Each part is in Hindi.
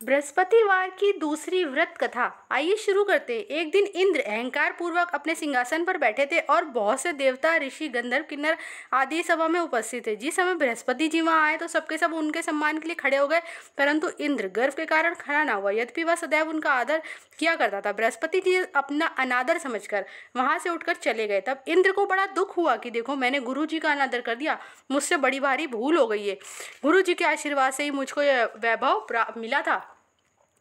बृहस्पतिवार की दूसरी व्रत कथा। आइए शुरू करते हैं। एक दिन इंद्र अहंकार पूर्वक अपने सिंहासन पर बैठे थे और बहुत से देवता, ऋषि, गंधर्व, किन्नर आदि सभा में उपस्थित थे। जिस समय बृहस्पति जी वहां आए तो सबके सब उनके सम्मान के लिए खड़े हो गए, परंतु इंद्र गर्व के कारण खड़ा न हुआ। यद्यपि वह सदैव उनका आदर किया करता था। बृहस्पति जी अपना अनादर समझकर वहां से उठकर चले गए। तब इंद्र को बड़ा दुख हुआ कि देखो, मैंने गुरु जी का अनादर कर दिया, मुझसे बड़ी भारी भूल हो गई है। गुरु जी के आशीर्वाद से ही मुझको यह वैभव मिला था।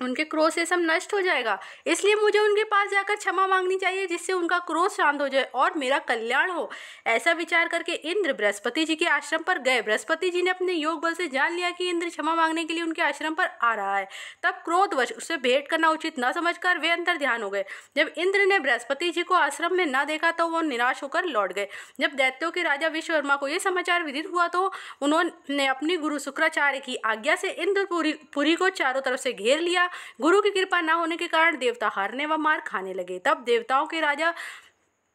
उनके क्रोध से सब नष्ट हो जाएगा, इसलिए मुझे उनके पास जाकर क्षमा मांगनी चाहिए, जिससे उनका क्रोध शांत हो जाए और मेरा कल्याण हो। ऐसा विचार करके इंद्र बृहस्पति जी के आश्रम पर गए। बृहस्पति जी ने अपने योग बल से जान लिया कि इंद्र क्षमा मांगने के लिए उनके आश्रम पर आ रहा है। तब क्रोधवश उससे भेंट करना उचित न समझकर वे अंतर ध्यान हो गए। जब इंद्र ने बृहस्पति जी को आश्रम में न देखा तो वो निराश होकर लौट गए। जब दैत्यों के राजा विश्वकर्मा को यह समाचार विदित हुआ तो उन्होंने अपनी गुरु शुक्राचार्य की आज्ञा से इंद्रपुरी को चारों तरफ से घेर लिया। गुरु की कृपा न होने के कारण देवता हारने व मार खाने लगे। तब देवताओं के राजा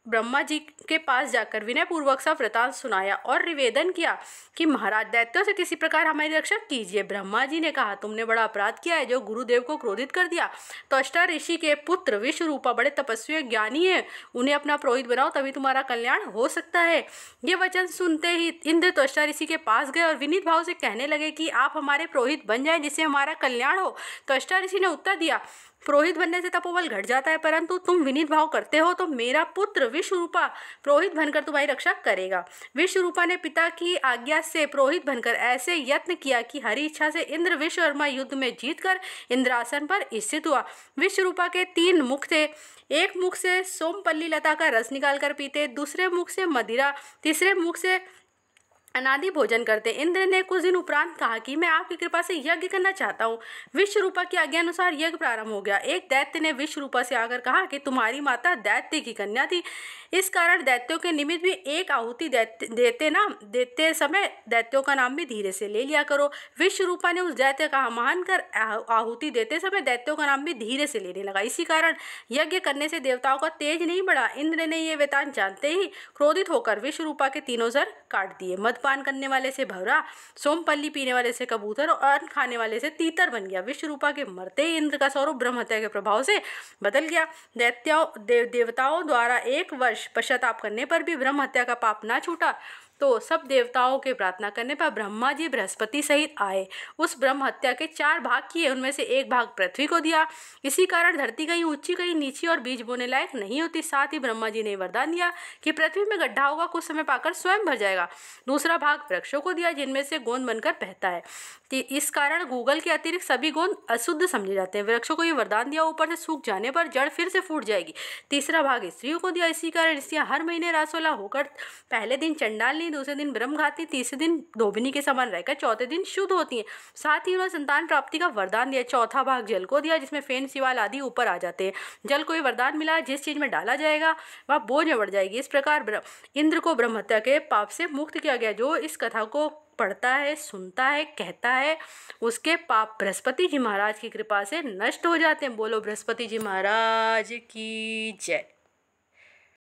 ब्रह्मा जी के पास जाकर विनय पूर्वक सा वृतांत सुनाया और निवेदन किया कि महाराज, दैत्यों से किसी प्रकार हमारी रक्षा कीजिए। ब्रह्मा जी ने कहा, तुमने बड़ा अपराध किया है जो गुरुदेव को क्रोधित कर दिया। त्वष्टा ऋषि के पुत्र विश्वरूपा बड़े तपस्वी ज्ञानी है, उन्हें अपना पुरोहित बनाओ, तभी तुम्हारा कल्याण हो सकता है। ये वचन सुनते ही इंद्र त्वष्टा ऋषि के पास गए और विनीत भाव से कहने लगे कि आप हमारे पुरोहित बन जाए, जिससे हमारा कल्याण हो। त्वष्टा ऋषि ने उत्तर दिया, पुरोहित बनने से तपोबल घट जाता है, परंतु तुम विनीत भाव करते हो तो मेरा पुत्र विश्वरूपा पुरोहित बनकर तुम्हारी रक्षा करेगा। विश्वरूपा ने पिता की आज्ञा से पुरोहित बनकर ऐसे यत्न किया कि हरि इच्छा से इंद्र विश्वकर्मा युद्ध में जीतकर इंद्रासन पर स्थित हुआ। विश्वरूपा के 3 मुख थे। एक मुख से सोमपल्ली लता का रस निकालकर पीते, दूसरे मुख से मदिरा, तीसरे मुख से अनादि भोजन करते। इंद्र ने कुछ दिन उपरांत कहा कि मैं आपकी कृपा से यज्ञ करना चाहता हूँ। विश्वरूपा की आज्ञा अनुसार यज्ञ प्रारंभ हो गया। एक दैत्य ने विश्वरूपा से आकर कहा कि तुम्हारी माता दैत्य की कन्या थी, इस कारण दैत्यों के निमित्त भी एक आहुति देते समय दैत्यों का नाम भी धीरे से ले लिया करो। विश्वरूपा ने उस दैत्य का आह्वान कर आहुति देते समय दैत्यों का नाम भी धीरे से लेने लगा। इसी कारण यज्ञ करने से देवताओं का तेज नहीं बढ़ा। इंद्र ने ये वृतांत जानते ही क्रोधित होकर विश्वरूपा के 3 सर काट दिए। मदपान करने वाले से भवरा, सोमपल्ली पीने वाले से कबूतर और अन्न खाने वाले से तीतर बन गया। विश्वरूपा के मरते ही इंद्र का स्वरूप ब्रह्म हत्या के प्रभाव से बदल गया। देवताओं द्वारा 1 वर्ष पश्चाताप करने पर भी ब्रह्म हत्या का पाप ना छूटा, तो सब देवताओं के प्रार्थना करने पर ब्रह्मा जी बृहस्पति सहित आए। उस ब्रह्म हत्या के 4 भाग किए, उनमें से 1 भाग पृथ्वी को दिया। इसी कारण धरती कहीं ऊंची कहीं नीची और बीज बोने लायक नहीं होती। साथ ही ब्रह्मा जी ने वरदान दिया कि पृथ्वी में गड्ढा होगा, कुछ समय पाकर स्वयं भर जाएगा। दूसरा भाग वृक्षों को दिया, जिनमें से गोंद बनकर बहता है। इस कारण गूगल के अतिरिक्त सभी गोंद अशुद्ध समझे जाते हैं। वृक्षों को ये वरदान दिया, ऊपर से सूख जाने पर जड़ फिर से फूट जाएगी। तीसरा भाग स्त्रियों को दिया। इसी कारण स्त्रियां हर महीने रासोला होकर पहले दिन चंडालनी, दूसरे दिन ब्रह्मघाती, तीसरे दिन धोबिनी के समान रहकर चौथे दिन शुद्ध होती हैं। साथ ही उन्होंने संतान प्राप्ति का वरदान दिया। चौथा भाग जल को दिया, जिसमें फेन, शिवाल आदि ऊपर आ जाते हैं। जल को ये वरदान मिला, जिस चीज में डाला जाएगा वह बोझ में बढ़ जाएगी। इस प्रकार इंद्र को ब्रह्म हत्या के पाप से मुक्त किया गया। जो इस कथा को पढ़ता है, सुनता है, कहता है, उसके पाप बृहस्पति जी महाराज की कृपा से नष्ट हो जाते हैं। बोलो बृहस्पति जी महाराज की जय।